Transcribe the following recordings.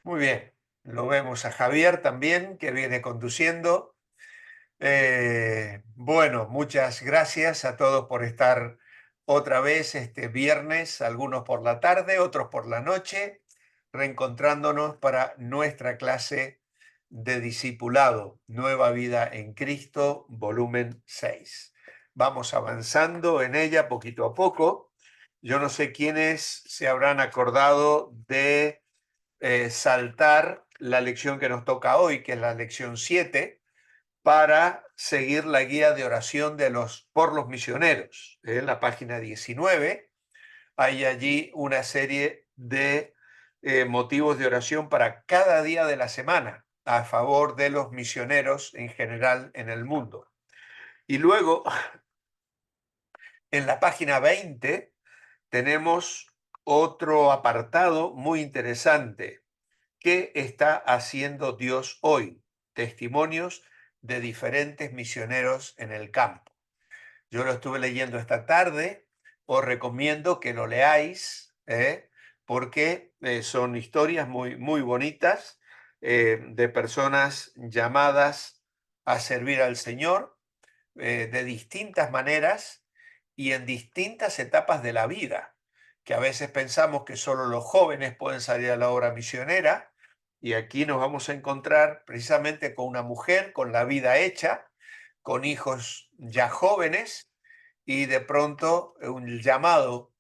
Muy bien, lo vemos a Javier también, que viene conduciendo. Bueno, muchas gracias a todos por estar otra vez este viernes, algunos por la tarde, otros por la noche, reencontrándonos para nuestra clase de discipulado, Nueva Vida en Cristo, volumen 6. Vamos avanzando en ella poquito a poco. Yo no sé quiénes se habrán acordado de saltar la lección que nos toca hoy, que es la lección 7, para seguir la guía de oración por los misioneros. En la página 19 hay allí una serie de motivos de oración para cada día de la semana a favor de los misioneros en general en el mundo. Y luego, en la página 20, tenemos otro apartado muy interesante. ¿Qué está haciendo Dios hoy? Testimonios de diferentes misioneros en el campo. Yo lo estuve leyendo esta tarde, os recomiendo que lo leáis, porque son historias muy, muy bonitas de personas llamadas a servir al Señor de distintas maneras y en distintas etapas de la vida, que a veces pensamos que solo los jóvenes pueden salir a la obra misionera, y aquí nos vamos a encontrar precisamente con una mujer con la vida hecha, con hijos ya jóvenes, y de pronto un llamado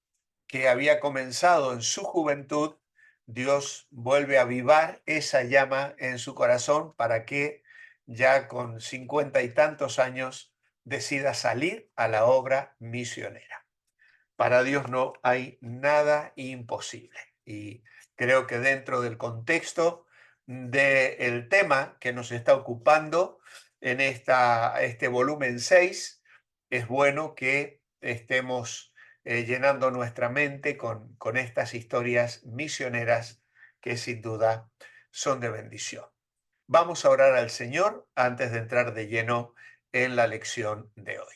que había comenzado en su juventud, Dios vuelve a avivar esa llama en su corazón para que ya con 50 y tantos años decida salir a la obra misionera. Para Dios no hay nada imposible. Y creo que dentro del contexto del tema que nos está ocupando en este volumen 6, es bueno que estemos llenando nuestra mente con estas historias misioneras que sin duda son de bendición. Vamos a orar al Señor antes de entrar de lleno en la lección de hoy.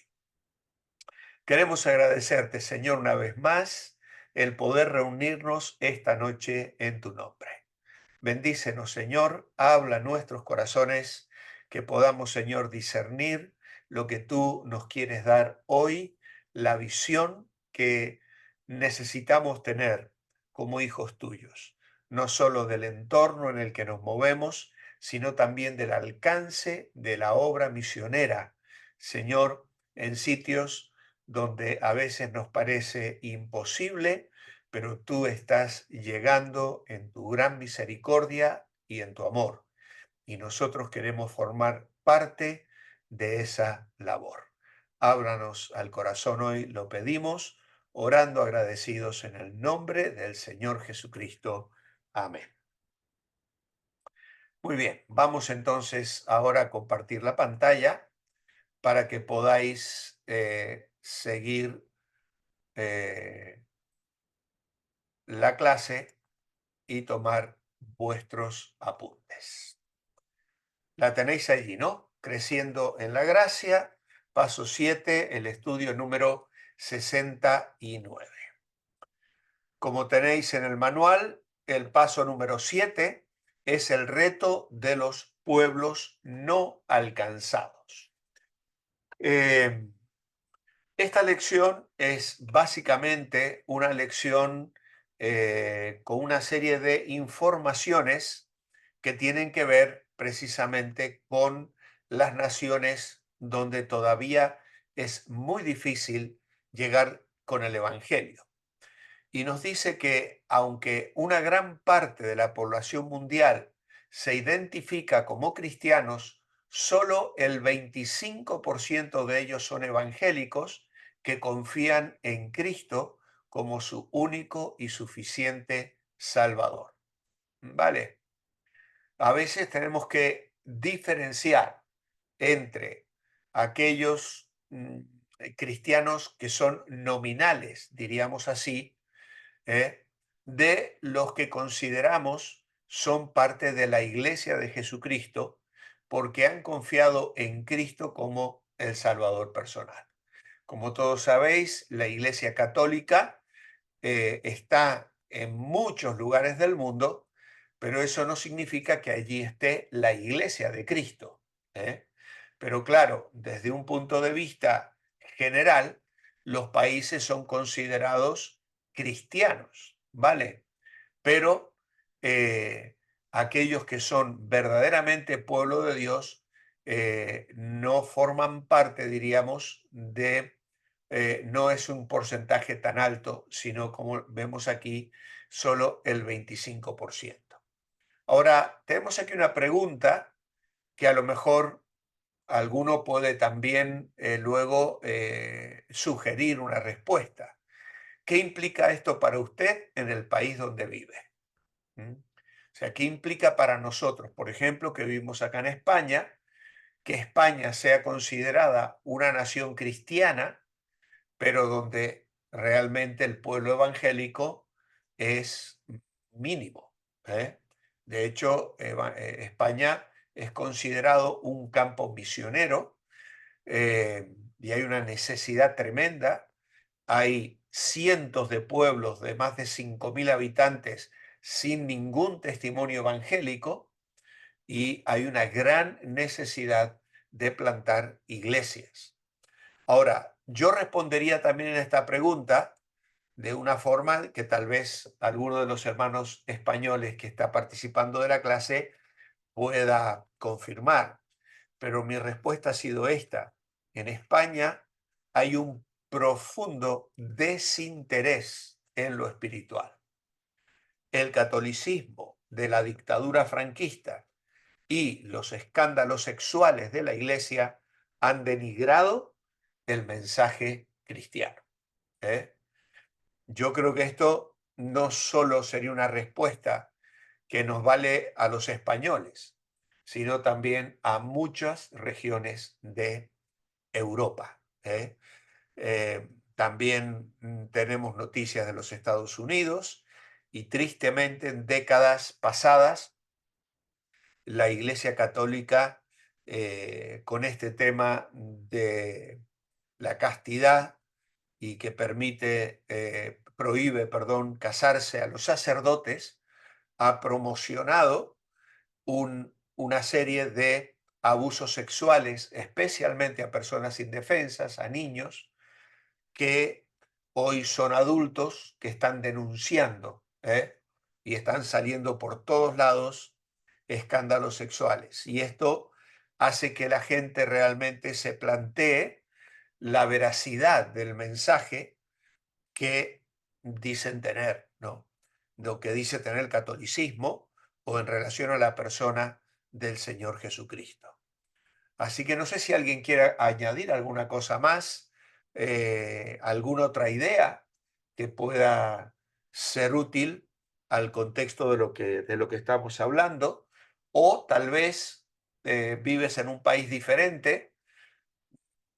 Queremos agradecerte, Señor, una vez más el poder reunirnos esta noche en tu nombre. Bendícenos, Señor, habla a nuestros corazones, que podamos, Señor, discernir lo que tú nos quieres dar hoy, la visión que necesitamos tener como hijos tuyos, no solo del entorno en el que nos movemos, sino también del alcance de la obra misionera, Señor, en sitios donde a veces nos parece imposible, pero tú estás llegando en tu gran misericordia y en tu amor, y nosotros queremos formar parte de esa labor. Ábranos al corazón hoy, lo pedimos, orando agradecidos en el nombre del Señor Jesucristo. Amén. Muy bien, vamos entonces ahora a compartir la pantalla para que podáis seguir la clase y tomar vuestros apuntes. La tenéis allí, ¿no? Creciendo en la gracia, paso 7, el estudio número 69. Como tenéis en el manual, el paso número 7 es el reto de los pueblos no alcanzados. Esta lección es básicamente una lección con una serie de informaciones que tienen que ver precisamente con las naciones donde todavía es muy difícil llegar con el Evangelio. Y nos dice que aunque una gran parte de la población mundial se identifica como cristianos, solo el 25% de ellos son evangélicos que confían en Cristo como su único y suficiente Salvador. ¿Vale? A veces tenemos que diferenciar entre aquellos cristianos que son nominales, diríamos así, ¿eh? de los que consideramos son parte de la Iglesia de Jesucristo porque han confiado en Cristo como el Salvador personal. Como todos sabéis, la Iglesia Católica está en muchos lugares del mundo, pero eso no significa que allí esté la iglesia de Cristo. ¿Eh? Pero claro, desde un punto de vista general, los países son considerados cristianos, ¿vale? Pero aquellos que son verdaderamente pueblo de Dios no forman parte, diríamos, no es un porcentaje tan alto, sino como vemos aquí, solo el 25%. Ahora, tenemos aquí una pregunta que a lo mejor alguno puede también luego sugerir una respuesta. ¿Qué implica esto para usted en el país donde vive? ¿Mm? O sea, ¿qué implica para nosotros, por ejemplo, que vivimos acá en España, que España sea considerada una nación cristiana, pero donde realmente el pueblo evangélico es mínimo? ¿Eh? De hecho, España es considerado un campo misionero y hay una necesidad tremenda. Hay cientos de pueblos de más de 5.000 habitantes sin ningún testimonio evangélico y hay una gran necesidad de plantar iglesias. Ahora, yo respondería también en esta pregunta de una forma que tal vez alguno de los hermanos españoles que está participando de la clase pueda confirmar, pero mi respuesta ha sido esta. En España hay un profundo desinterés en lo espiritual. El catolicismo de la dictadura franquista y los escándalos sexuales de la Iglesia han denigrado el mensaje cristiano. ¿Eh? Yo creo que esto no solo sería una respuesta que nos vale a los españoles, sino también a muchas regiones de Europa. ¿Eh? También tenemos noticias de los Estados Unidos y tristemente en décadas pasadas la Iglesia Católica con este tema de la castidad y que prohíbe, perdón, casarse a los sacerdotes, ha promocionado una serie de abusos sexuales, especialmente a personas indefensas, a niños, que hoy son adultos que están denunciando, y están saliendo por todos lados escándalos sexuales. Y esto hace que la gente realmente se plantee la veracidad del mensaje que dicen tener, ¿no? Lo que dice tener el catolicismo o en relación a la persona del Señor Jesucristo. Así que no sé si alguien quiere añadir alguna cosa más, alguna otra idea que pueda ser útil al contexto de lo que estamos hablando, o tal vez vives en un país diferente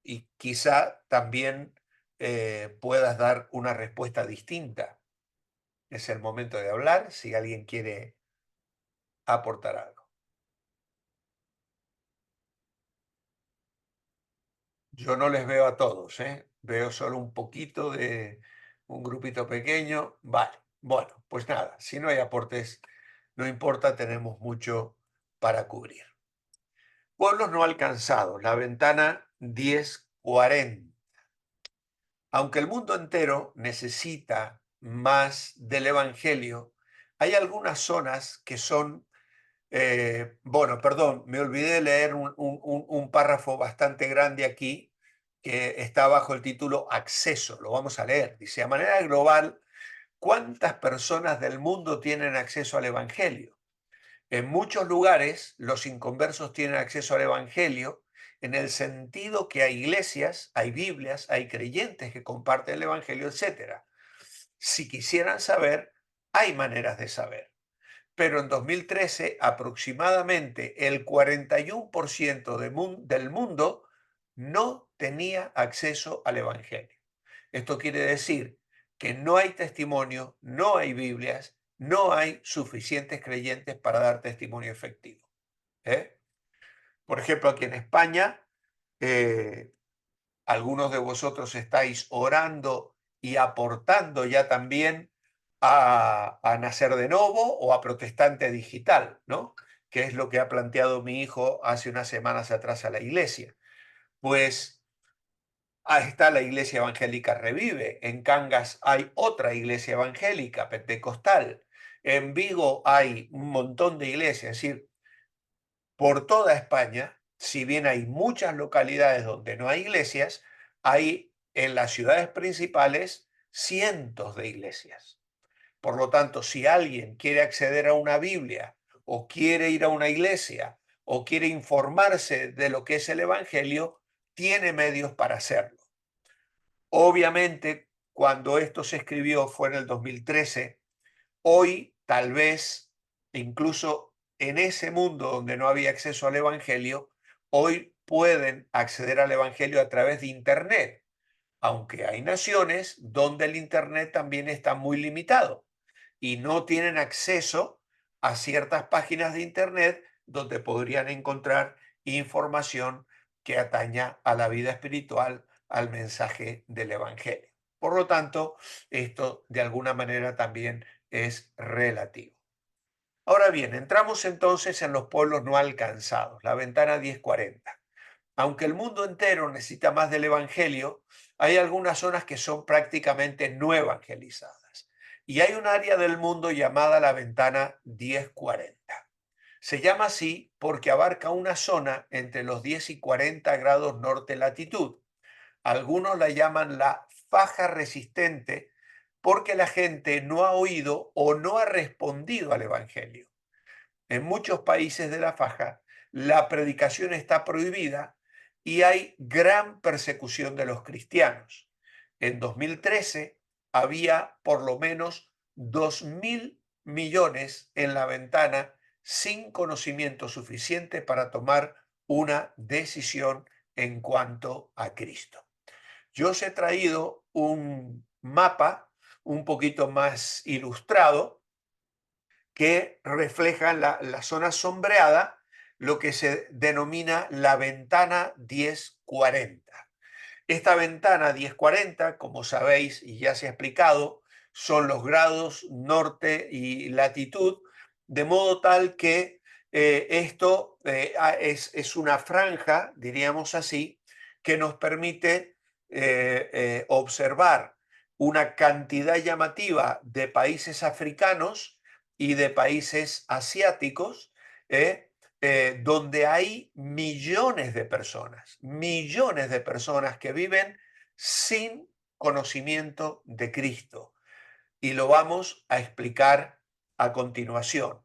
y quizá también puedas dar una respuesta distinta. Es el momento de hablar si alguien quiere aportar algo. Yo no les veo a todos, ¿eh? Veo solo un poquito de un grupito pequeño. Vale, bueno, pues nada, si no hay aportes, no importa, tenemos mucho para cubrir. Pueblos no alcanzados, la ventana 1040. Aunque el mundo entero necesita más del Evangelio, hay algunas zonas que son, bueno, perdón, me olvidé de leer un párrafo bastante grande aquí que está bajo el título Acceso. Lo vamos a leer. Dice, a manera global, ¿cuántas personas del mundo tienen acceso al Evangelio? En muchos lugares los inconversos tienen acceso al Evangelio en el sentido que hay iglesias, hay Biblias, hay creyentes que comparten el Evangelio, etcétera. Si quisieran saber, hay maneras de saber. Pero en 2013 aproximadamente el 41% del mundo no tenía acceso al Evangelio. Esto quiere decir que no hay testimonio, no hay Biblias, no hay suficientes creyentes para dar testimonio efectivo. ¿Eh? Por ejemplo, aquí en España, eh, algunos de vosotros estáis orando y aportando ya también a nacer de nuevo o a protestante digital, ¿no? Que es lo que ha planteado mi hijo hace unas semanas atrás a la iglesia. Pues ahí está la iglesia evangélica Revive. En Cangas hay otra iglesia evangélica pentecostal. En Vigo hay un montón de iglesias. Es decir, por toda España, si bien hay muchas localidades donde no hay iglesias, hay en las ciudades principales cientos de iglesias. Por lo tanto, si alguien quiere acceder a una Biblia o quiere ir a una iglesia o quiere informarse de lo que es el Evangelio, tiene medios para hacerlo. Obviamente, cuando esto se escribió fue en el 2013. Hoy, tal vez, incluso en ese mundo donde no había acceso al Evangelio, hoy pueden acceder al Evangelio a través de Internet, aunque hay naciones donde el Internet también está muy limitado y no tienen acceso a ciertas páginas de Internet donde podrían encontrar información que ataña a la vida espiritual, al mensaje del Evangelio. Por lo tanto, esto de alguna manera también es relativo. Ahora bien, entramos entonces en los pueblos no alcanzados, la ventana 1040. Aunque el mundo entero necesita más del Evangelio, hay algunas zonas que son prácticamente no evangelizadas. Y hay un área del mundo llamada la ventana 1040. Se llama así porque abarca una zona entre los 10 y 40 grados norte latitud. Algunos la llaman la faja resistente porque la gente no ha oído o no ha respondido al Evangelio. En muchos países de la faja, la predicación está prohibida y hay gran persecución de los cristianos. En 2013 había por lo menos 2.000 millones en la ventana sin conocimiento suficiente para tomar una decisión en cuanto a Cristo. Yo os he traído un mapa un poquito más ilustrado que reflejan la zona sombreada, lo que se denomina la ventana 1040. Esta ventana 1040, como sabéis y ya se ha explicado, son los grados norte y latitud, de modo tal que esto es una franja, diríamos así, que nos permite observar una cantidad llamativa de países africanos y de países asiáticos, donde hay millones de personas que viven sin conocimiento de Cristo. Y lo vamos a explicar a continuación.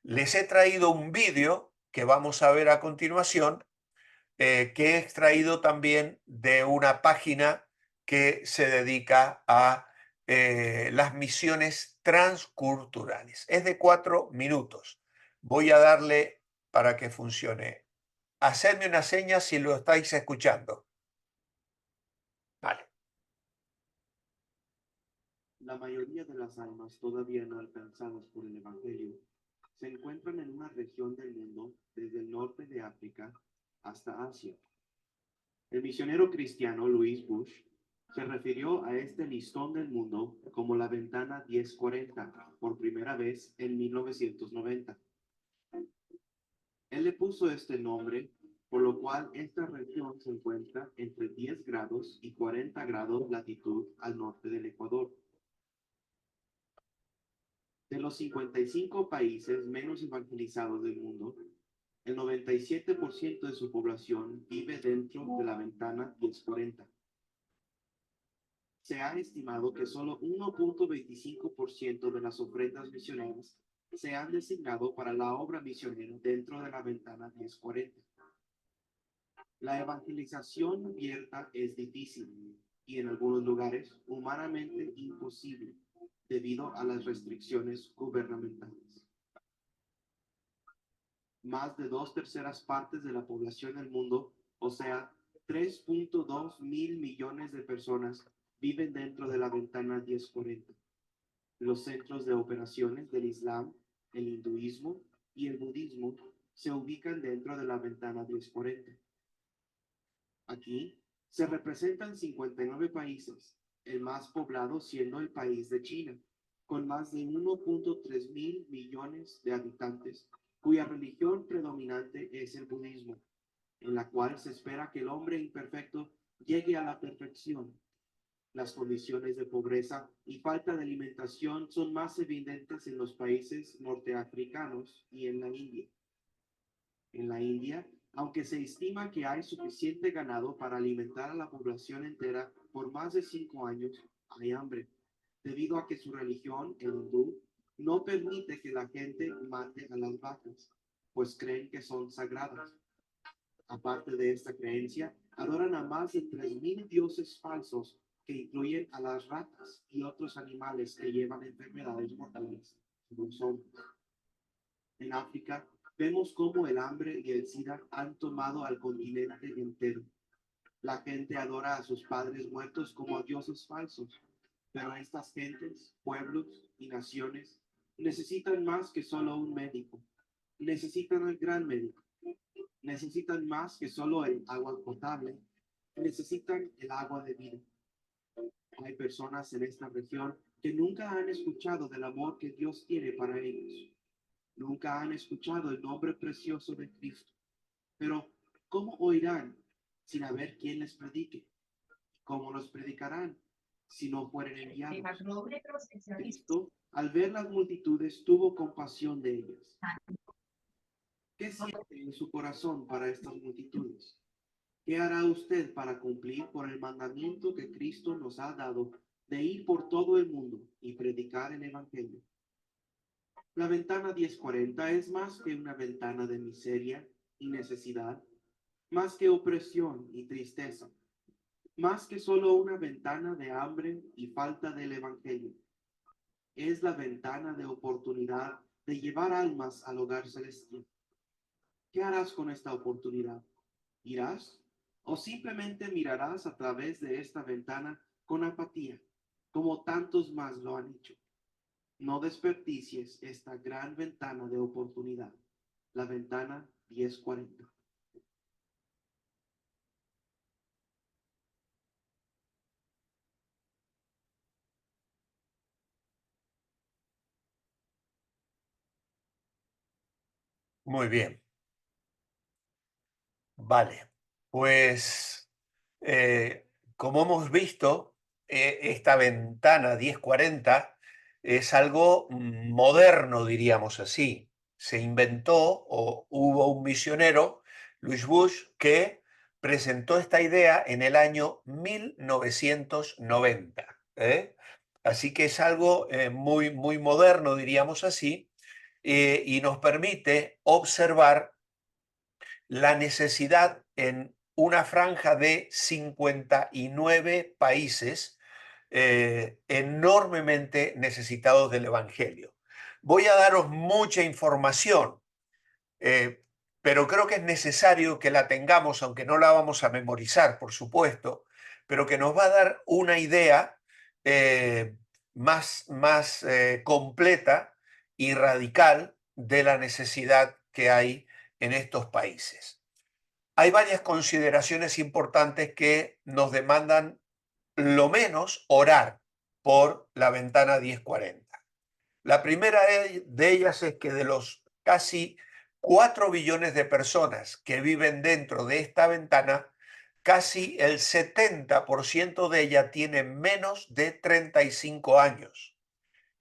Les he traído un vídeo que vamos a ver a continuación, que he extraído también de una página que se dedica a las misiones transculturales. Es de 4 minutos. Voy a darle para que funcione. Hacedme una seña si lo estáis escuchando. Vale. La mayoría de las almas todavía no alcanzadas por el Evangelio se encuentran en una región del mundo desde el norte de África hasta Asia. El misionero cristiano Louis Bush se refirió a este listón del mundo como la ventana 1040 por primera vez en 1990. Él le puso este nombre, por lo cual esta región se encuentra entre 10 grados y 40 grados latitud al norte del Ecuador. De los 55 países menos evangelizados del mundo, el 97% de su población vive dentro de la ventana 1040. Se ha estimado que solo 1.25% de las ofrendas misioneras se han designado para la obra misionera dentro de la ventana 1040. La evangelización abierta es difícil y en algunos lugares humanamente imposible debido a las restricciones gubernamentales. Más de 2/3 de la población del mundo, o sea, 3.2 mil millones de personas, viven dentro de la ventana 1040. Los centros de operaciones del Islam, el hinduismo y el budismo se ubican dentro de la ventana 1040. Aquí se representan 59 países, el más poblado siendo el país de China. con más de 1.3 mil millones de habitantes, cuya religión predominante es el budismo, en la cual se espera que el hombre imperfecto llegue a la perfección. Las condiciones de pobreza y falta de alimentación son más evidentes en los países norteafricanos y en la India. En la India, aunque se estima que hay suficiente ganado para alimentar a la población entera por más de 5 años, hay hambre, debido a que su religión, el hindú, no permite que la gente mate a las vacas, pues creen que son sagradas. Aparte de esta creencia, adoran a más de 3.000 dioses falsos que incluyen a las ratas y otros animales que llevan enfermedades mortales, como son. En África, vemos cómo el hambre y el SIDA han tomado al continente entero. La gente adora a sus padres muertos como a dioses falsos, pero estas gentes, pueblos y naciones necesitan más que solo un médico. Necesitan al gran médico. Necesitan más que solo el agua potable. Necesitan el agua de vida. Hay personas en esta región que nunca han escuchado del amor que Dios tiene para ellos. Nunca han escuchado el nombre precioso de Cristo. Pero, ¿cómo oirán sin haber quien les predique? ¿Cómo los predicarán si no fueren enviados? Cristo, al ver las multitudes, tuvo compasión de ellas. ¿Qué siente en su corazón para estas multitudes? ¿Qué hará usted para cumplir con el mandamiento que Cristo nos ha dado de ir por todo el mundo y predicar el Evangelio? La ventana 1040 es más que una ventana de miseria y necesidad, más que opresión y tristeza, más que solo una ventana de hambre y falta del Evangelio. Es la ventana de oportunidad de llevar almas al hogar celestial. ¿Qué harás con esta oportunidad? ¿Irás? ¿O simplemente mirarás a través de esta ventana con apatía, como tantos más lo han hecho? No desperdicies esta gran ventana de oportunidad, la ventana 1040. Muy bien, vale. Pues como hemos visto, esta ventana 1040 es algo moderno, diríamos así. Se inventó o hubo un misionero, Louis Bush, que presentó esta idea en el año 1990. Así que es algo muy, muy moderno, diríamos así, y nos permite observar la necesidad en una franja de 59 países enormemente necesitados del Evangelio. Voy a daros mucha información, eh, pero creo que es necesario que la tengamos, aunque no la vamos a memorizar, por supuesto, pero que nos va a dar una idea más completa y radical de la necesidad que hay en estos países. Hay varias consideraciones importantes que nos demandan lo menos orar por la ventana 1040. La primera de ellas es que de los casi 4 billones de personas que viven dentro de esta ventana, casi el 70% de ellas tiene menos de 35 años.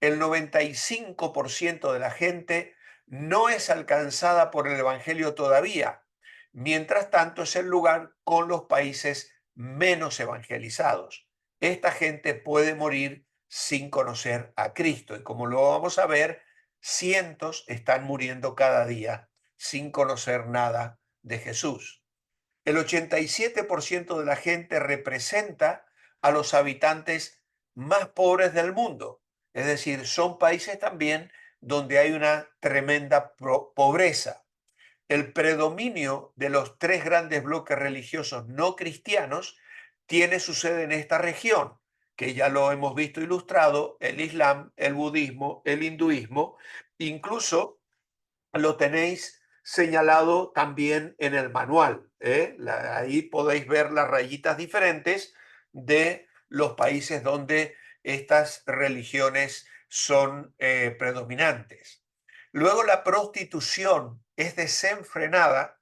El 95% de la gente no es alcanzada por el Evangelio todavía. Mientras tanto, es el lugar con los países menos evangelizados. Esta gente puede morir sin conocer a Cristo. Y como lo vamos a ver, cientos están muriendo cada día sin conocer nada de Jesús. El 87% de la gente representa a los habitantes más pobres del mundo. Es decir, son países también donde hay una tremenda pobreza. El predominio de los tres grandes bloques religiosos no cristianos tiene su sede en esta región, que ya lo hemos visto ilustrado: el Islam, el budismo, el hinduismo. Incluso lo tenéis señalado también en el manual. Ahí podéis ver las rayitas diferentes de los países donde estas religiones son predominantes. Luego la prostitución es desenfrenada,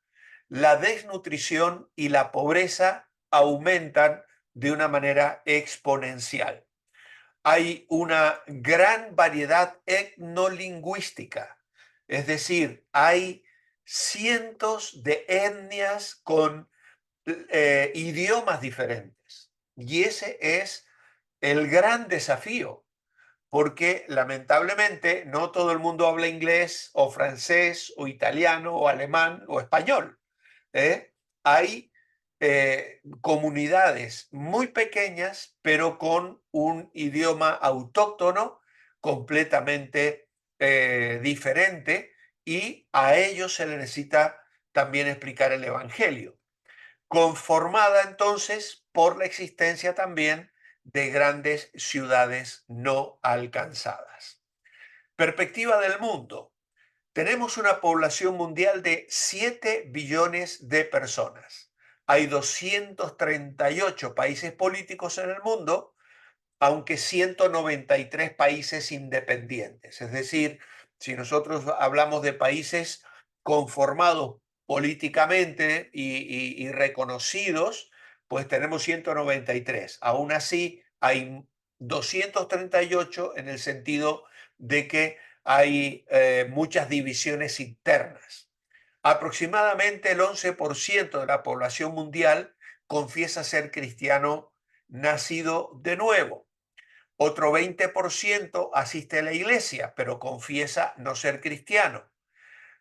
la desnutrición y la pobreza aumentan de una manera exponencial. Hay una gran variedad etnolingüística, es decir, hay cientos de etnias con idiomas diferentes. Y ese es el gran desafío, porque lamentablemente no todo el mundo habla inglés o francés o italiano o alemán o español. ¿Eh? Hay comunidades muy pequeñas, pero con un idioma autóctono completamente diferente, y a ellos se les necesita también explicar el Evangelio, conformada entonces por la existencia también de grandes ciudades no alcanzadas. Perspectiva del mundo. Tenemos una población mundial de 7 billones de personas. Hay 238 países políticos en el mundo, aunque 193 países independientes. Es decir, si nosotros hablamos de países conformados políticamente y reconocidos, pues tenemos 193. Aún así, hay 238 en el sentido de que hay muchas divisiones internas. Aproximadamente el 11% de la población mundial confiesa ser cristiano nacido de nuevo. Otro 20% asiste a la iglesia, pero confiesa no ser cristiano.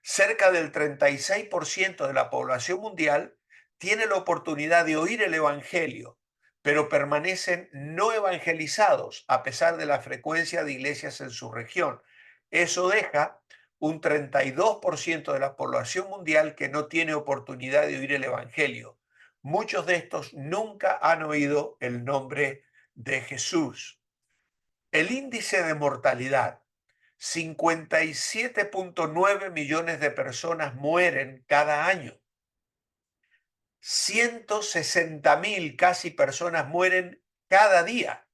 Cerca del 36% de la población mundial tiene la oportunidad de oír el Evangelio, pero permanecen no evangelizados a pesar de la frecuencia de iglesias en su región. Eso deja un 32% de la población mundial que no tiene oportunidad de oír el Evangelio. Muchos de estos nunca han oído el nombre de Jesús. El índice de mortalidad: 57.9 millones de personas mueren cada año. 160.000 casi personas mueren cada día,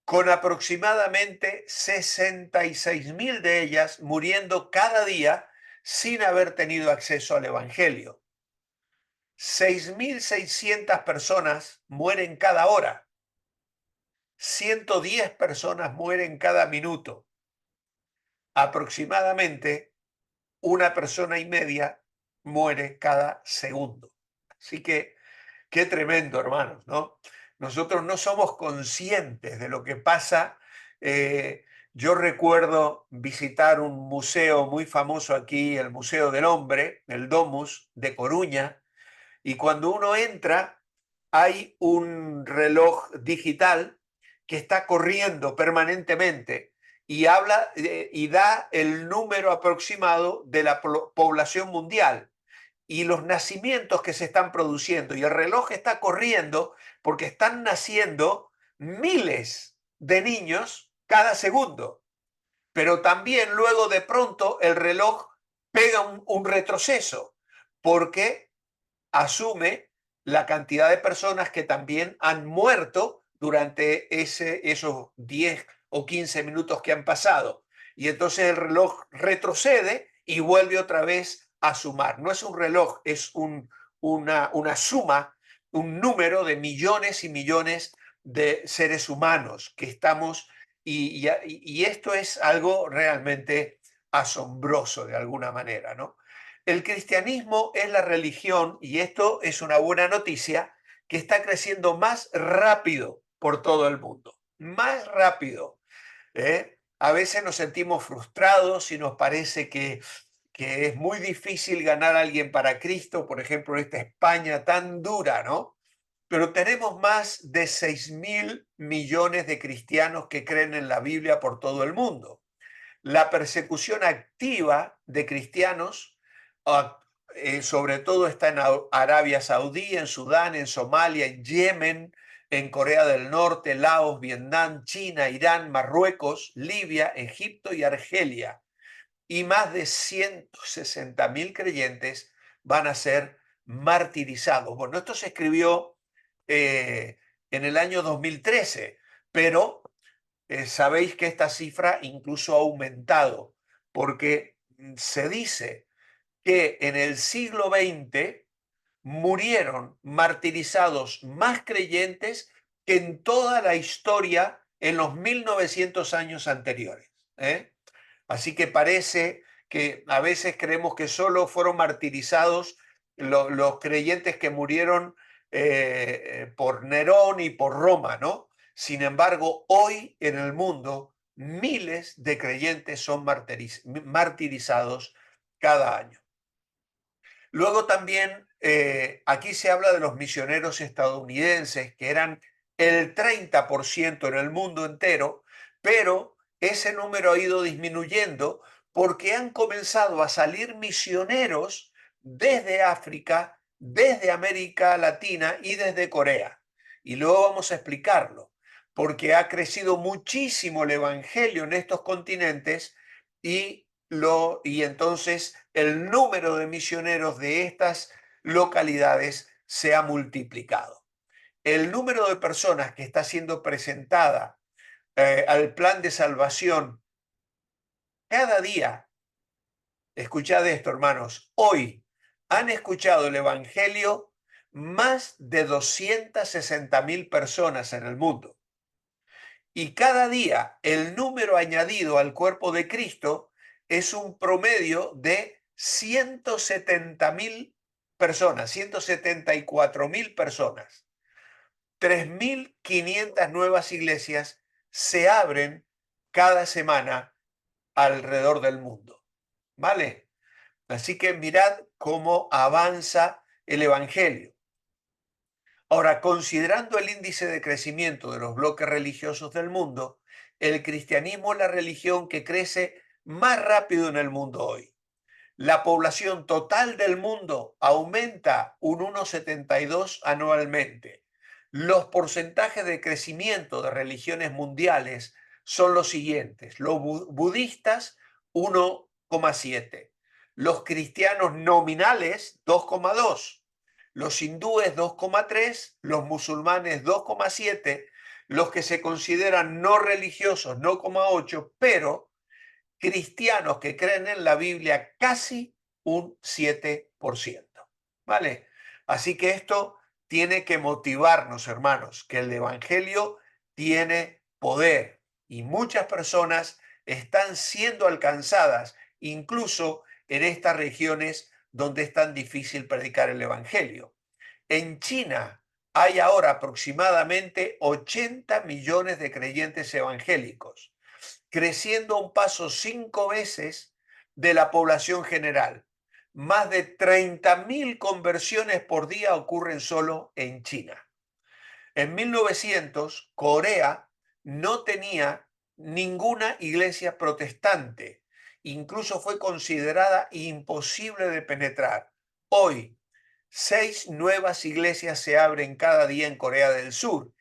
con aproximadamente 66.000 de ellas muriendo cada día sin haber tenido acceso al Evangelio. 6.600 personas mueren cada hora. 110 personas mueren cada minuto. Aproximadamente una persona y media muere cada segundo. Así que qué tremendo, hermanos, ¿no? Nosotros no somos conscientes de lo que pasa. Yo recuerdo visitar un museo muy famoso aquí, el Museo del Hombre, el Domus de Coruña, y cuando uno entra hay un reloj digital que está corriendo permanentemente y habla y da el número aproximado de la población mundial y los nacimientos que se están produciendo. Y el reloj está corriendo porque están naciendo miles de niños cada segundo. Pero también luego de pronto el reloj pega un retroceso porque asume la cantidad de personas que también han muerto durante esos 10 o 15 minutos que han pasado. Y entonces el reloj retrocede y vuelve otra vez a sumar. No es un reloj, es una suma, un número de millones y millones de seres humanos que estamos, y esto es algo realmente asombroso de alguna manera, ¿no? El cristianismo es la religión, y esto es una buena noticia, que está creciendo más rápido por todo el mundo, más rápido. A veces nos sentimos frustrados y nos parece que es muy difícil ganar a alguien para Cristo, por ejemplo, en esta España tan dura, ¿no? Pero tenemos más de 6.000 millones de cristianos que creen en la Biblia por todo el mundo. La persecución activa de cristianos, sobre todo está en Arabia Saudí, en Sudán, en Somalia, en Yemen, en Corea del Norte, Laos, Vietnam, China, Irán, Marruecos, Libia, Egipto y Argelia. Y más de 160.000 creyentes van a ser martirizados. Bueno, esto se escribió en el año 2013, pero sabéis que esta cifra incluso ha aumentado, porque se dice que en el siglo XX murieron martirizados más creyentes que en toda la historia en los 1900 años anteriores. ¿Eh? Así que parece que a veces creemos que solo fueron martirizados los creyentes que murieron por Nerón y por Roma, ¿no? Sin embargo, hoy en el mundo miles de creyentes son martirizados cada año. Luego también aquí se habla de los misioneros estadounidenses, que eran el 30% en el mundo entero, pero ese número ha ido disminuyendo porque han comenzado a salir misioneros desde África, desde América Latina y desde Corea. Y luego vamos a explicarlo, porque ha crecido muchísimo el evangelio en estos continentes y entonces el número de misioneros de estas localidades se ha multiplicado. El número de personas que está siendo presentada al plan de salvación cada día, escuchad esto, hermanos, hoy han escuchado el Evangelio más de 260.000 personas en el mundo. Y cada día el número añadido al cuerpo de Cristo es un promedio de 170.000 personas, 174.000 personas. 3.500 nuevas iglesias se abren cada semana alrededor del mundo. ¿Vale? Así que mirad cómo avanza el Evangelio. Ahora, considerando el índice de crecimiento de los bloques religiosos del mundo, el cristianismo es la religión que crece más rápido en el mundo hoy. La población total del mundo aumenta un 1,72 anualmente. Los porcentajes de crecimiento de religiones mundiales son los siguientes. Los budistas, 1,7. Los cristianos nominales, 2,2. Los hindúes 2,3, los musulmanes 2,7, los que se consideran no religiosos 9,8, pero cristianos que creen en la Biblia casi un 7%. ¿Vale? Así que esto tiene que motivarnos, hermanos, que el Evangelio tiene poder y muchas personas están siendo alcanzadas, incluso en estas regiones donde es tan difícil predicar el Evangelio. En China hay ahora aproximadamente 80 millones de creyentes evangélicos, creciendo a un paso 5 veces de la población general. Más de 30.000 conversiones por día ocurren solo en China. En 1900, Corea no tenía ninguna iglesia protestante. Incluso fue considerada imposible de penetrar. Hoy, 6 nuevas iglesias se abren cada día en Corea del Sur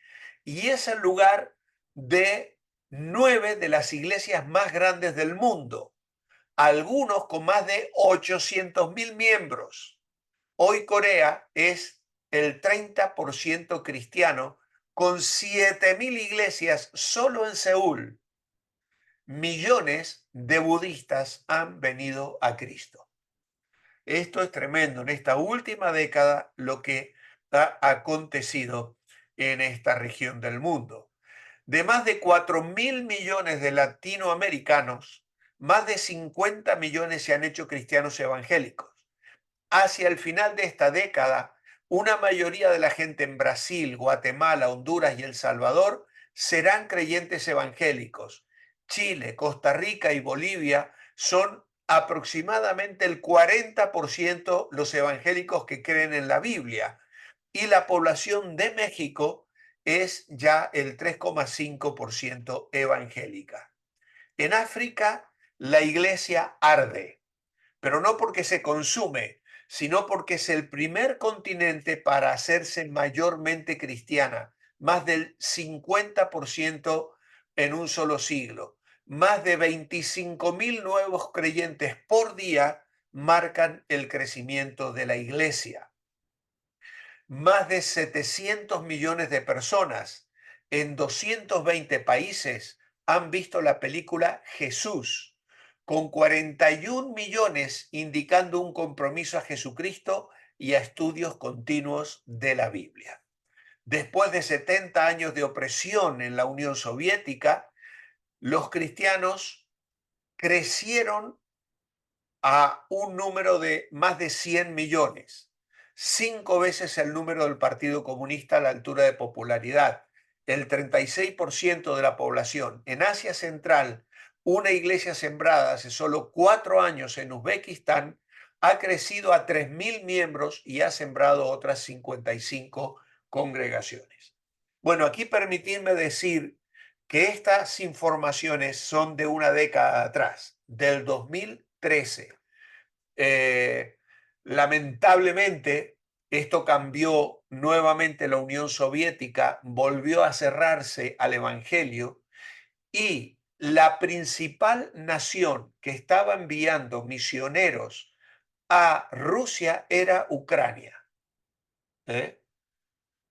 y es el lugar de 9 de las iglesias más grandes del mundo, algunos con más de 800.000 miembros. Hoy Corea es el 30% cristiano, con 7.000 iglesias solo en Seúl. Millones de budistas han venido a Cristo. Esto es tremendo en esta última década lo que ha acontecido en esta región del mundo. De más de 4.000 millones de latinoamericanos, más de 50 millones se han hecho cristianos evangélicos. Hacia el final de esta década, una mayoría de la gente en Brasil, Guatemala, Honduras y El Salvador serán creyentes evangélicos. Chile, Costa Rica y Bolivia son aproximadamente el 40% los evangélicos que creen en la Biblia. Y la población de México es ya el 3,5% evangélica. En África, la iglesia arde, pero no porque se consume, sino porque es el primer continente para hacerse mayormente cristiana, más del 50% en un solo siglo. Más de 25.000 nuevos creyentes por día marcan el crecimiento de la iglesia. Más de 700 millones de personas en 220 países han visto la película Jesús, con 41 millones indicando un compromiso a Jesucristo y a estudios continuos de la Biblia. Después de 70 años de opresión en la Unión Soviética, los cristianos crecieron a un número de más de 100 millones, 5 veces el número del Partido Comunista a la altura de popularidad, el 36% de la población. En Asia Central, una iglesia sembrada hace solo 4 años en Uzbekistán ha crecido a 3.000 miembros y ha sembrado otras 55 congregaciones. Bueno, aquí permitidme decir que estas informaciones son de una década atrás, del 2013. Lamentablemente, esto cambió nuevamente. La Unión Soviética volvió a cerrarse al Evangelio y la principal nación que estaba enviando misioneros a Rusia era Ucrania. ¿eh?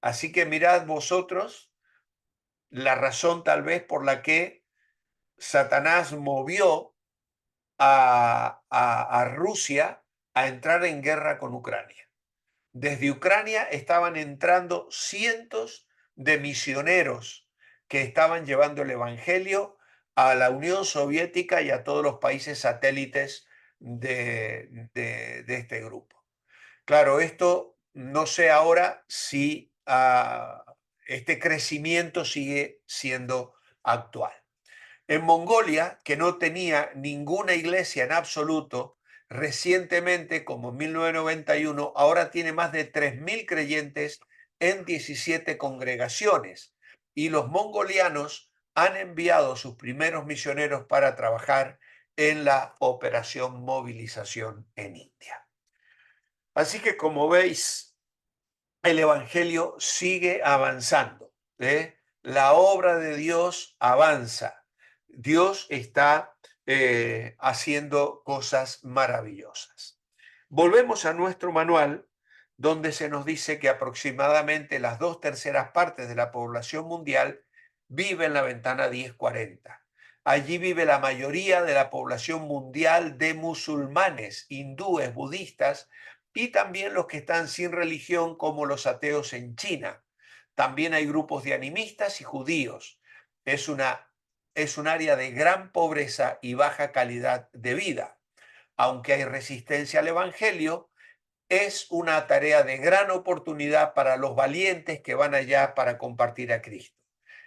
Así que mirad vosotros la razón tal vez por la que Satanás movió a Rusia a entrar en guerra con Ucrania. Desde Ucrania estaban entrando cientos de misioneros que estaban llevando el Evangelio a la Unión Soviética y a todos los países satélites de este grupo. Claro, esto no sé ahora si este crecimiento sigue siendo actual. En Mongolia, que no tenía ninguna iglesia en absoluto, recientemente, como en 1991, ahora tiene más de 3.000 creyentes en 17 congregaciones. Y los mongolianos han enviado sus primeros misioneros para trabajar en la operación movilización en India. Así que, como veis, el Evangelio sigue avanzando. La obra de Dios avanza. Dios está haciendo cosas maravillosas. Volvemos a nuestro manual, donde se nos dice que aproximadamente las 2/3 partes de la población mundial vive en la ventana 1040. Allí vive la mayoría de la población mundial de musulmanes, hindúes, budistas y también los que están sin religión, como los ateos en China. También hay grupos de animistas y judíos. Es un área de gran pobreza y baja calidad de vida. Aunque hay resistencia al Evangelio, es una tarea de gran oportunidad para los valientes que van allá para compartir a Cristo.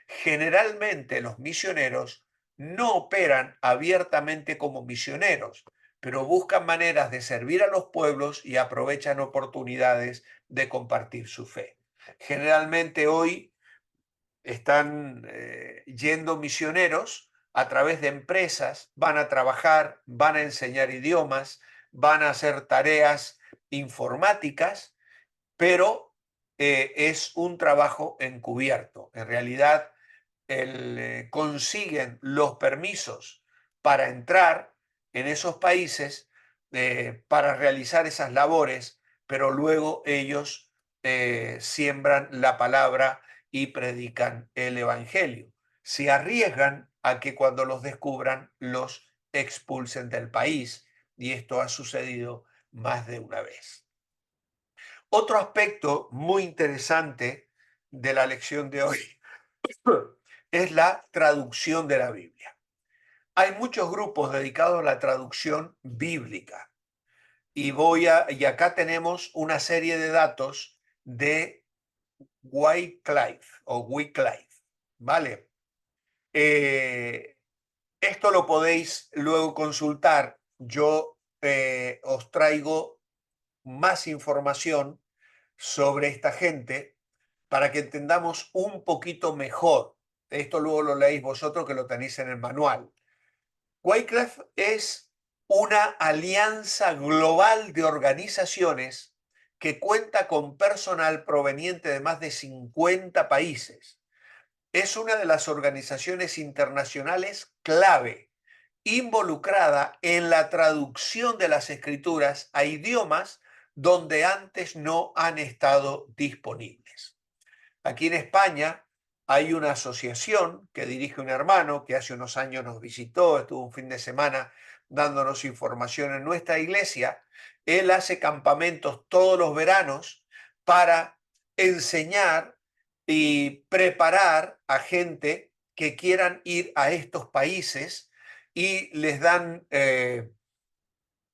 Generalmente los misioneros no operan abiertamente como misioneros, pero buscan maneras de servir a los pueblos y aprovechan oportunidades de compartir su fe. Generalmente hoy están yendo misioneros a través de empresas, van a trabajar, van a enseñar idiomas, van a hacer tareas informáticas, pero es un trabajo encubierto. En realidad, consiguen los permisos para entrar en esos países, para realizar esas labores, pero luego ellos siembran la palabra y predican el Evangelio. Se arriesgan a que cuando los descubran los expulsen del país, y esto ha sucedido más de una vez. Otro aspecto muy interesante de la lección de hoy es la traducción de la Biblia. Hay muchos grupos dedicados a la traducción bíblica y acá tenemos una serie de datos de Wycliffe, ¿vale? Esto lo podéis luego consultar. Yo os traigo más información sobre esta gente para que entendamos un poquito mejor. Esto luego lo leéis vosotros, que lo tenéis en el manual. Wycliffe es una alianza global de organizaciones que cuenta con personal proveniente de más de 50 países. Es una de las organizaciones internacionales clave, involucrada en la traducción de las escrituras a idiomas donde antes no han estado disponibles. Aquí en España Hay una asociación que dirige un hermano que hace unos años nos visitó, estuvo un fin de semana dándonos información en nuestra iglesia. Él hace campamentos todos los veranos para enseñar y preparar a gente que quieran ir a estos países y les dan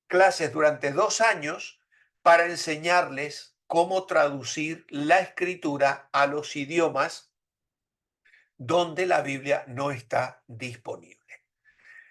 clases durante 2 años para enseñarles cómo traducir la escritura a los idiomas donde la Biblia no está disponible.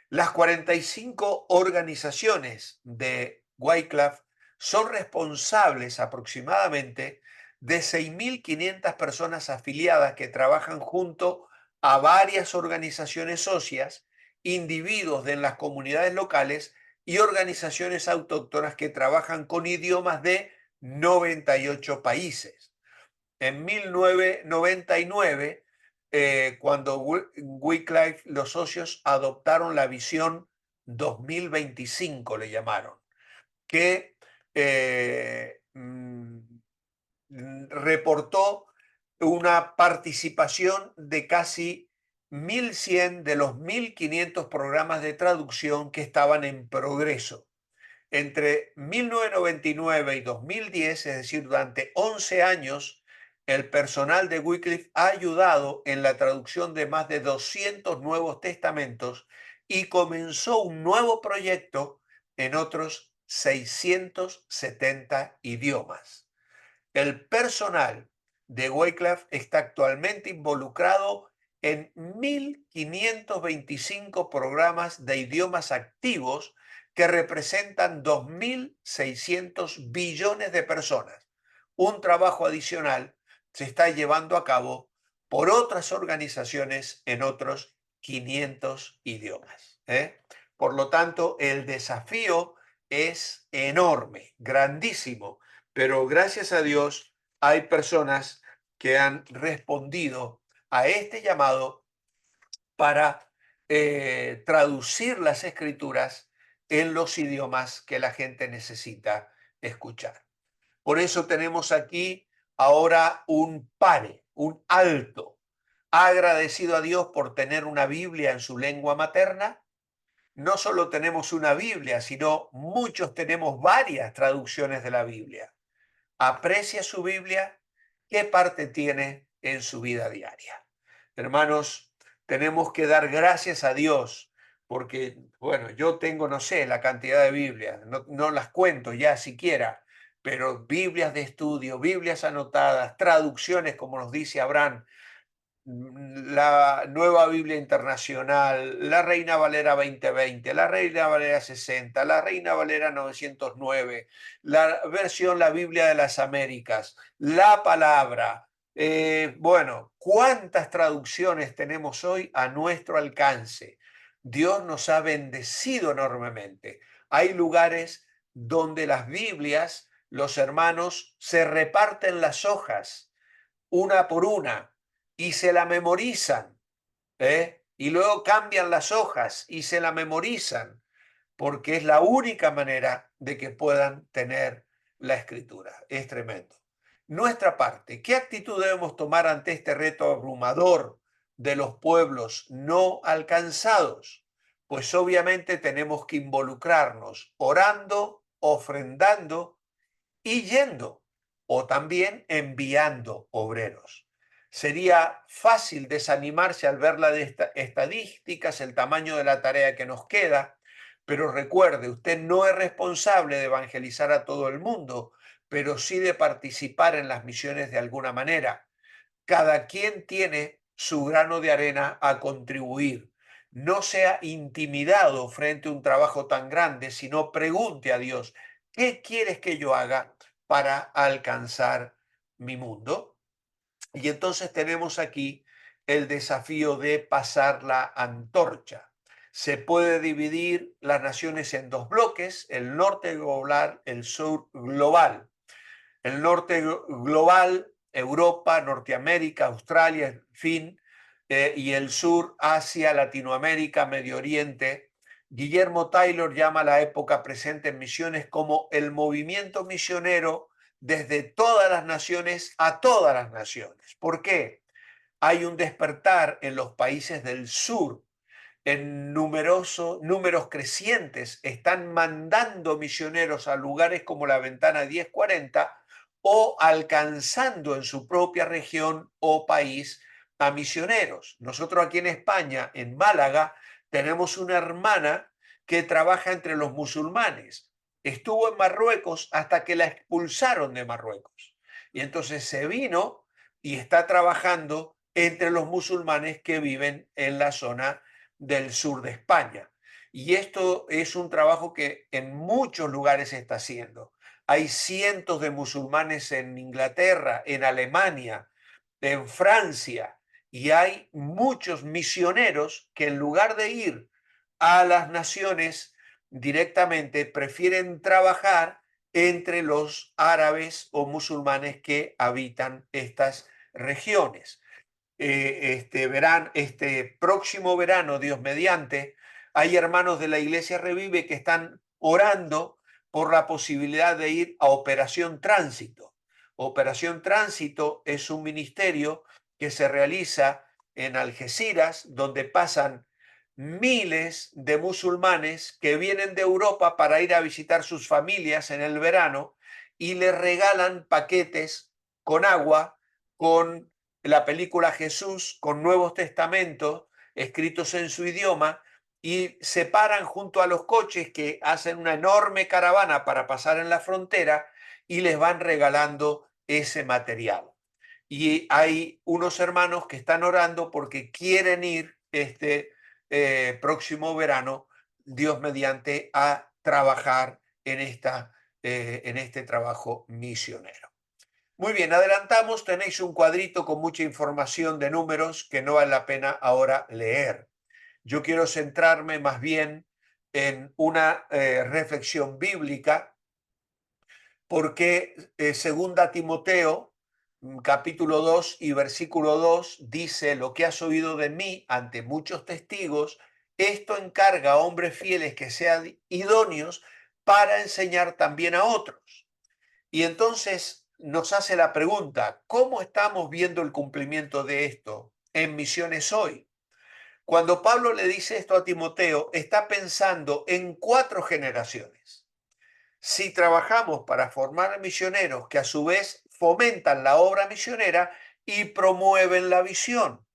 Las 45 organizaciones de Wycliffe son responsables aproximadamente de 6.500 personas afiliadas que trabajan junto a varias organizaciones socias, individuos de las comunidades locales y organizaciones autóctonas que trabajan con idiomas de 98 países. En 1999, cuando Wycliffe, los socios adoptaron la visión 2025, le llamaron, que reportó una participación de casi 1.100 de los 1.500 programas de traducción que estaban en progreso. Entre 1999 y 2010, es decir, durante 11 años, el personal de Wycliffe ha ayudado en la traducción de más de 200 nuevos testamentos y comenzó un nuevo proyecto en otros 670 idiomas. El personal de Wycliffe está actualmente involucrado en 1.525 programas de idiomas activos que representan 2.600 billones de personas. Un trabajo adicional se está llevando a cabo por otras organizaciones en otros 500 idiomas. Por lo tanto, el desafío es enorme, grandísimo, pero gracias a Dios hay personas que han respondido a este llamado para traducir las escrituras en los idiomas que la gente necesita escuchar. Por eso tenemos aquí ahora un pare, un alto. Ha agradecido a Dios por tener una Biblia en su lengua materna. No solo tenemos una Biblia, sino muchos tenemos varias traducciones de la Biblia. Aprecia su Biblia, qué parte tiene en su vida diaria. Hermanos, tenemos que dar gracias a Dios porque, bueno, yo tengo, no sé, la cantidad de Biblias, no las cuento ya siquiera, pero Biblias de estudio, Biblias anotadas, traducciones, como nos dice Abraham, la Nueva Biblia Internacional, la Reina Valera 2020, la Reina Valera 60, la Reina Valera 909, la versión La Biblia de las Américas, la palabra. Bueno, ¿cuántas traducciones tenemos hoy a nuestro alcance? Dios nos ha bendecido enormemente. Hay lugares donde las Biblias, los hermanos se reparten las hojas una por una y se la memorizan, y luego cambian las hojas y se la memorizan, porque es la única manera de que puedan tener la escritura. Es tremendo. Nuestra parte, ¿qué actitud debemos tomar ante este reto abrumador de los pueblos no alcanzados? Pues obviamente tenemos que involucrarnos orando, ofrendando y yendo, o también enviando obreros. Sería fácil desanimarse al ver las estadísticas, el tamaño de la tarea que nos queda, pero recuerde, usted no es responsable de evangelizar a todo el mundo, pero sí de participar en las misiones de alguna manera. Cada quien tiene su grano de arena a contribuir. No sea intimidado frente a un trabajo tan grande, sino pregunte a Dios, ¿qué quieres que yo haga para alcanzar mi mundo? Y entonces tenemos aquí el desafío de pasar la antorcha. Se puede dividir las naciones en dos bloques, el norte global, el sur global. El norte global, Europa, Norteamérica, Australia, en fin, y el sur, Asia, Latinoamérica, Medio Oriente. Guillermo Taylor llama la época presente en misiones como el movimiento misionero desde todas las naciones a todas las naciones. ¿Por qué? hay un despertar en los países del sur, en números crecientes, están mandando misioneros a lugares como la Ventana 1040 o alcanzando en su propia región o país a misioneros. Nosotros aquí en España, en Málaga, tenemos una hermana que trabaja entre los musulmanes. Estuvo en Marruecos hasta que la expulsaron de Marruecos. Y entonces se vino y está trabajando entre los musulmanes que viven en la zona del sur de España. Y esto es un trabajo que en muchos lugares se está haciendo. Hay cientos de musulmanes en Inglaterra, en Alemania, en Francia, y hay muchos misioneros que en lugar de ir a las naciones directamente, prefieren trabajar entre los árabes o musulmanes que habitan estas regiones. Este próximo verano, Dios mediante, hay hermanos de la Iglesia Revive que están orando por la posibilidad de ir a Operación Tránsito. Operación Tránsito es un ministerio que se realiza en Algeciras, donde pasan miles de musulmanes que vienen de Europa para ir a visitar sus familias en el verano y les regalan paquetes con agua, con la película Jesús, con Nuevos Testamentos escritos en su idioma, y se paran junto a los coches que hacen una enorme caravana para pasar en la frontera y les van regalando ese material. Y hay unos hermanos que están orando porque quieren ir próximo verano, Dios mediante, a trabajar en este trabajo misionero. Muy bien, adelantamos, tenéis un cuadrito con mucha información de números que no vale la pena ahora leer. Yo quiero centrarme más bien en una reflexión bíblica, porque segunda Timoteo, capítulo 2 y versículo 2, dice: lo que has oído de mí ante muchos testigos, esto encarga a hombres fieles que sean idóneos para enseñar también a otros. Y entonces nos hace la pregunta: ¿cómo estamos viendo el cumplimiento de esto en misiones hoy? Cuando Pablo le dice esto a Timoteo, está pensando en 4 generaciones. Si trabajamos para formar misioneros que a su vez fomentan la obra misionera y promueven la visión,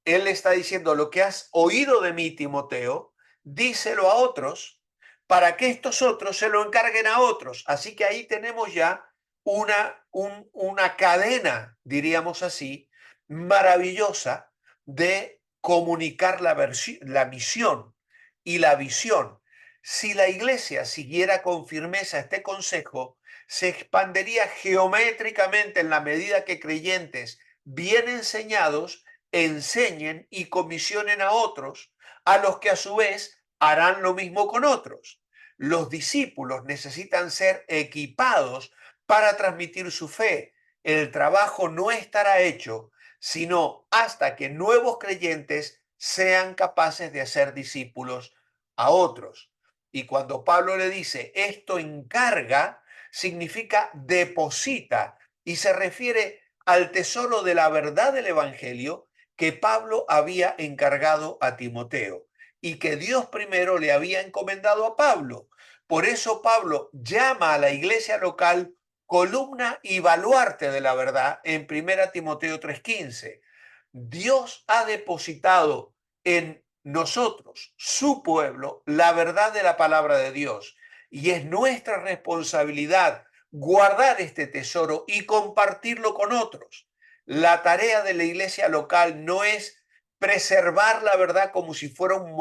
él está diciendo: lo que has oído de mí, Timoteo, díselo a otros para que estos otros se lo encarguen a otros. Así que ahí tenemos ya una cadena, diríamos así, maravillosa de comunicar la misión y la visión. Si la iglesia siguiera con firmeza este consejo, se expandería geométricamente en la medida que creyentes bien enseñados enseñen y comisionen a otros, a los que a su vez harán lo mismo con otros. Los discípulos necesitan ser equipados para transmitir su fe. El trabajo no estará hecho sino hasta que nuevos creyentes sean capaces de hacer discípulos a otros. Y cuando Pablo le dice esto encarga, significa deposita, y se refiere al tesoro de la verdad del Evangelio que Pablo había encargado a Timoteo y que Dios primero le había encomendado a Pablo. Por eso Pablo llama a la iglesia local columna y baluarte de la verdad en 1 Timoteo 3:15. Dios ha depositado en nosotros, su pueblo, la verdad de la palabra de Dios, y es nuestra responsabilidad guardar este tesoro y compartirlo con otros. La tarea de la iglesia local no es preservar la verdad como si fuera un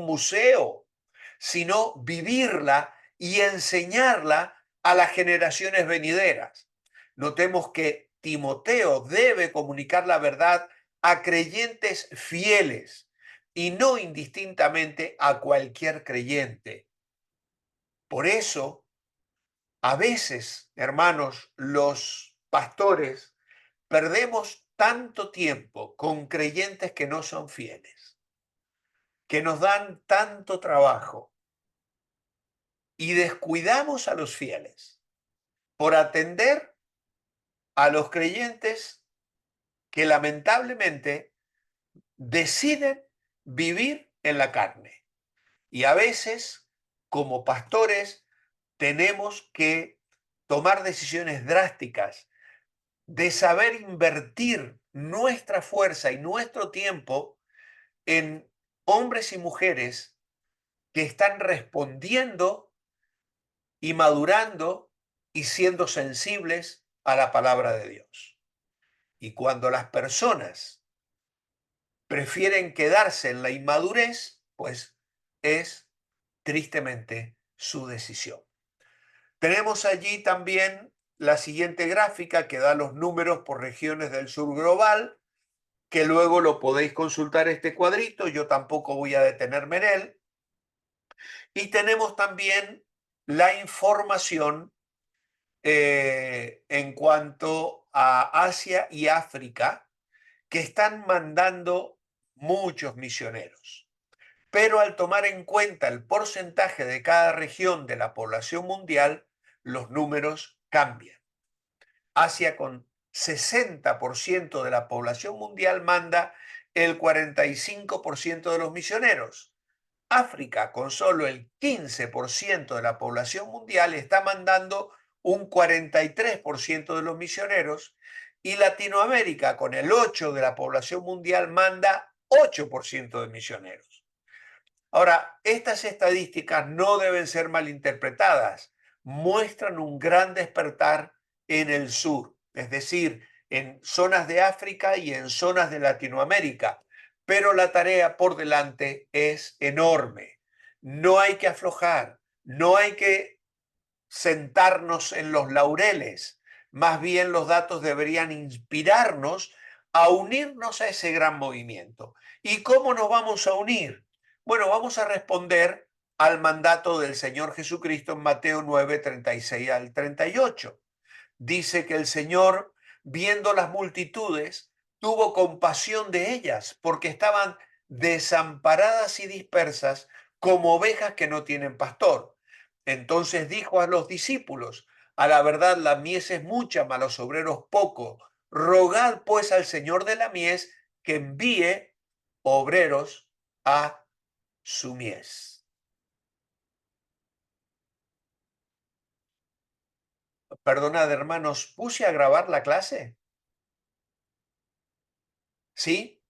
museo, sino vivirla y enseñarla a las generaciones venideras. Notemos que Timoteo debe comunicar la verdad a creyentes fieles y no indistintamente a cualquier creyente. Por eso, a veces, hermanos, los pastores perdemos tanto tiempo con creyentes que no son fieles, que nos dan tanto trabajo, y descuidamos a los fieles por atender a los creyentes que lamentablemente deciden vivir en la carne. Y a veces, como pastores, tenemos que tomar decisiones drásticas de saber invertir nuestra fuerza y nuestro tiempo en hombres y mujeres que están respondiendo y madurando y siendo sensibles a la palabra de Dios. Y cuando las personas prefieren quedarse en la inmadurez, pues es tristemente su decisión. Tenemos allí también la siguiente gráfica que da los números por regiones del sur global, que luego lo podéis consultar este cuadrito, yo tampoco voy a detenerme en él. Y tenemos también la información en cuanto a Asia y África, que están mandando muchos misioneros. Pero al tomar en cuenta el porcentaje de cada región de la población mundial, los números cambian. Asia con 60% de la población mundial manda el 45% de los misioneros. África, con solo el 15% de la población mundial, está mandando un 43% de los misioneros, y Latinoamérica, con el 8% de la población mundial, manda 8% de misioneros. Ahora, estas estadísticas no deben ser malinterpretadas. Muestran un gran despertar en el sur, es decir, en zonas de África y en zonas de Latinoamérica. Pero la tarea por delante es enorme. No hay que aflojar, no hay que sentarnos en los laureles. Más bien los datos deberían inspirarnos a unirnos a ese gran movimiento. ¿Y cómo nos vamos a unir? Bueno, vamos a responder al mandato del Señor Jesucristo en Mateo 9, 36 al 38. Dice que el Señor, viendo las multitudes, tuvo compasión de ellas, porque estaban desamparadas y dispersas como ovejas que no tienen pastor. Entonces dijo a los discípulos: a la verdad la mies es mucha, mas los obreros poco. Rogad pues al Señor de la mies que envíe obreros a su mies. Perdonad, hermanos, ¿puse a grabar la clase? ¿Sí?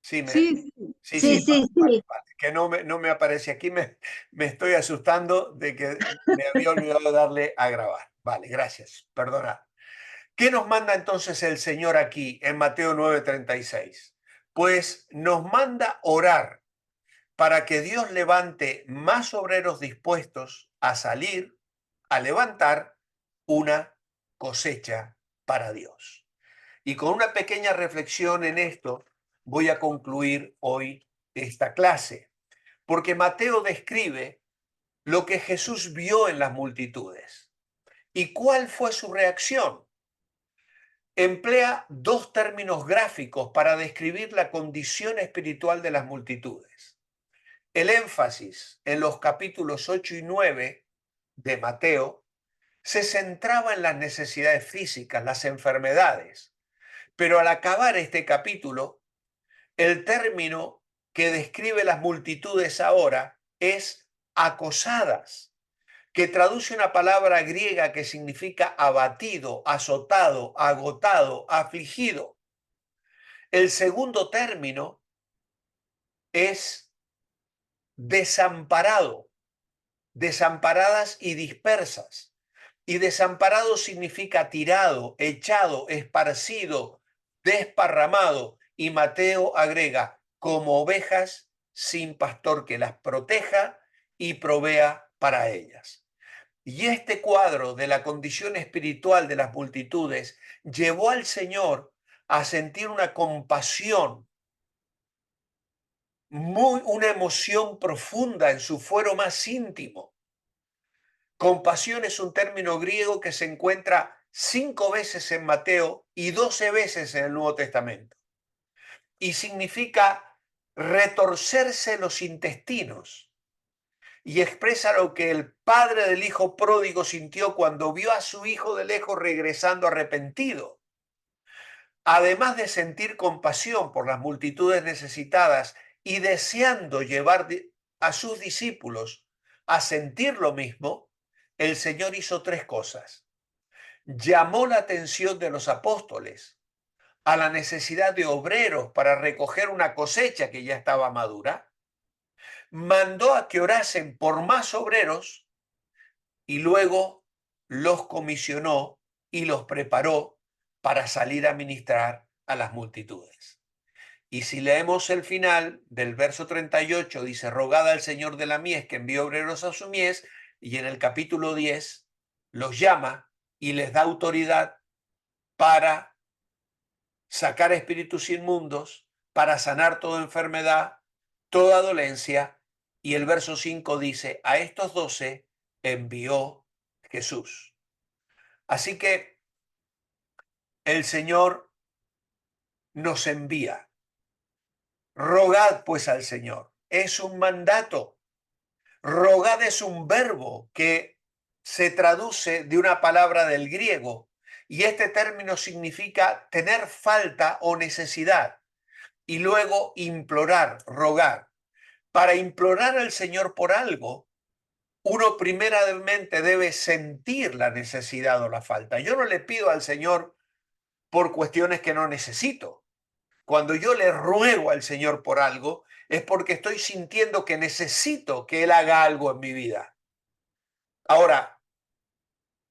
Sí, Sí, sí, sí, sí, sí, sí. vale, que no me aparece aquí, me estoy asustando de que me había olvidado darle a grabar. Vale, gracias, perdona. ¿Qué nos manda entonces el Señor aquí en Mateo 9:36? Pues nos manda orar para que Dios levante más obreros dispuestos a salir, a levantar una cosecha para Dios. Y con una pequeña reflexión en esto voy a concluir hoy esta clase, porque Mateo describe lo que Jesús vio en las multitudes. ¿Y cuál fue su reacción? Emplea dos términos gráficos para describir la condición espiritual de las multitudes. El énfasis en los capítulos 8 y 9 de Mateo se centraba en las necesidades físicas, las enfermedades, pero al acabar este capítulo, el término que describe las multitudes ahora es acosadas, que traduce una palabra griega que significa abatido, azotado, agotado, afligido. El segundo término es desamparado, desamparadas y dispersas. Y desamparado significa tirado, echado, esparcido, desparramado. Y Mateo agrega, como ovejas sin pastor que las proteja y provea para ellas. Y este cuadro de la condición espiritual de las multitudes llevó al Señor a sentir una compasión, una emoción profunda en su fuero más íntimo. Compasión es un término griego que se encuentra 5 veces en Mateo y 12 veces en el Nuevo Testamento. Y significa retorcerse los intestinos. Y expresa lo que el padre del hijo pródigo sintió cuando vio a su hijo de lejos regresando arrepentido. además de sentir compasión por las multitudes necesitadas y deseando llevar a sus discípulos a sentir lo mismo, el Señor hizo tres cosas. Llamó la atención de los apóstoles a la necesidad de obreros para recoger una cosecha que ya estaba madura, mandó a que orasen por más obreros y luego los comisionó y los preparó para salir a ministrar a las multitudes. Y si leemos el final del verso 38, dice, rogad al Señor de la mies que envíe obreros a su mies, y en el capítulo 10 los llama y les da autoridad para sacar espíritus inmundos, para sanar toda enfermedad, toda dolencia. Y el verso 5 dice, a estos 12 envió Jesús. Así que el Señor nos envía. Rogad pues al Señor. Es un mandato. Rogad es un verbo que se traduce de una palabra del griego y este término significa tener falta o necesidad y luego implorar, rogar. Para implorar al Señor por algo, uno primeramente debe sentir la necesidad o la falta. Yo no le pido al Señor por cuestiones que no necesito. Cuando yo le ruego al Señor por algo, es porque estoy sintiendo que necesito que Él haga algo en mi vida. Ahora,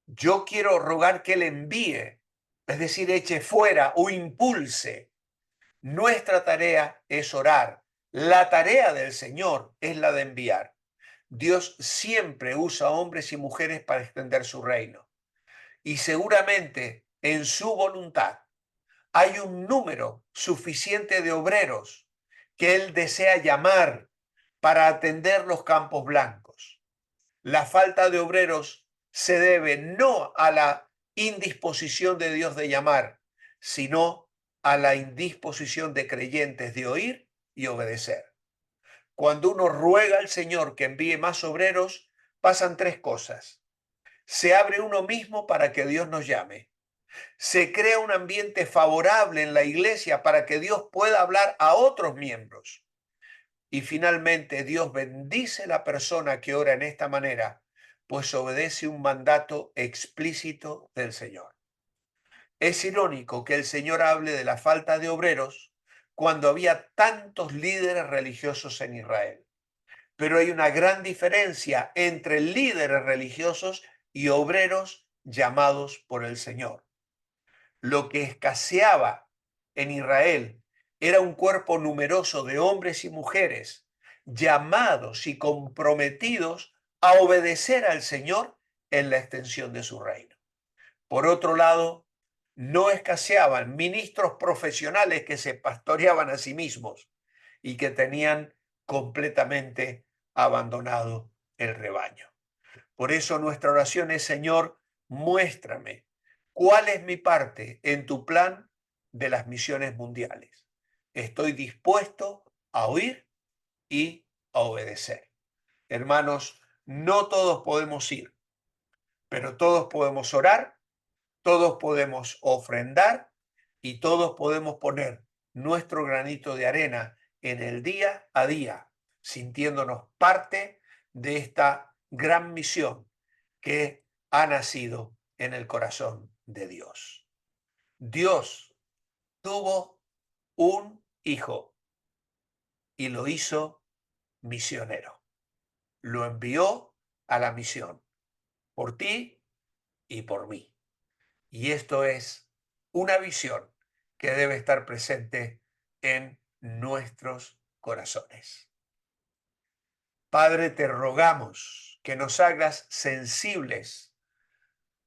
yo quiero rogar que Él envíe, es decir, eche fuera o impulse. Nuestra tarea es orar. La tarea del Señor es la de enviar. Dios siempre usa hombres y mujeres para extender su reino. Y seguramente en su voluntad hay un número suficiente de obreros que Él desea llamar para atender los campos blancos. La falta de obreros se debe no a la indisposición de Dios de llamar, sino a la indisposición de creyentes de oír y obedecer. Cuando uno ruega al Señor que envíe más obreros, pasan tres cosas. Se abre uno mismo para que Dios nos llame. Se crea un ambiente favorable en la iglesia para que Dios pueda hablar a otros miembros. Y finalmente Dios bendice la persona que ora en esta manera, pues obedece un mandato explícito del Señor. Es irónico que el Señor hable de la falta de obreros cuando había tantos líderes religiosos en Israel. Pero hay una gran diferencia entre líderes religiosos y obreros llamados por el Señor. Lo que escaseaba en Israel era un cuerpo numeroso de hombres y mujeres llamados y comprometidos a obedecer al Señor en la extensión de su reino. Por otro lado, no escaseaban ministros profesionales que se pastoreaban a sí mismos y que tenían completamente abandonado el rebaño. Por eso nuestra oración es, Señor, muéstrame cuál es mi parte en tu plan de las misiones mundiales. Estoy dispuesto a oír y a obedecer. Hermanos, no todos podemos ir, pero todos podemos orar, todos podemos ofrendar y todos podemos poner nuestro granito de arena en el día a día, sintiéndonos parte de esta gran misión que ha nacido en el corazón de Dios. Dios tuvo un hijo y lo hizo misionero. Lo envió a la misión por ti y por mí. Y esto es una visión que debe estar presente en nuestros corazones. Padre, te rogamos que nos hagas sensibles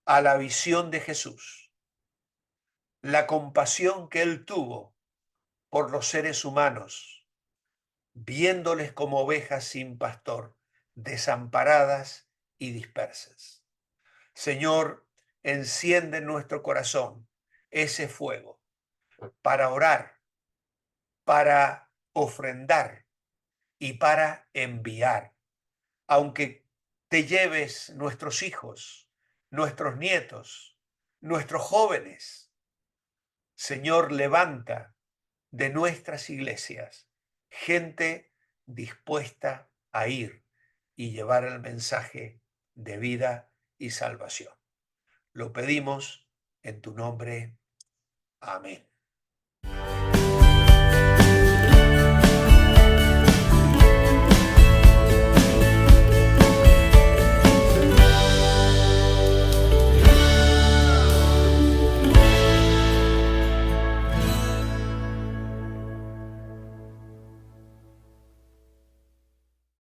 a la visión de Jesús, la compasión que Él tuvo por los seres humanos, viéndoles como ovejas sin pastor, desamparadas y dispersas. Señor, enciende en nuestro corazón ese fuego para orar, para ofrendar y para enviar. Aunque te lleves nuestros hijos, nuestros nietos, nuestros jóvenes, Señor, levanta de nuestras iglesias gente dispuesta a ir y llevar el mensaje de vida y salvación. Lo pedimos en tu nombre. Amén.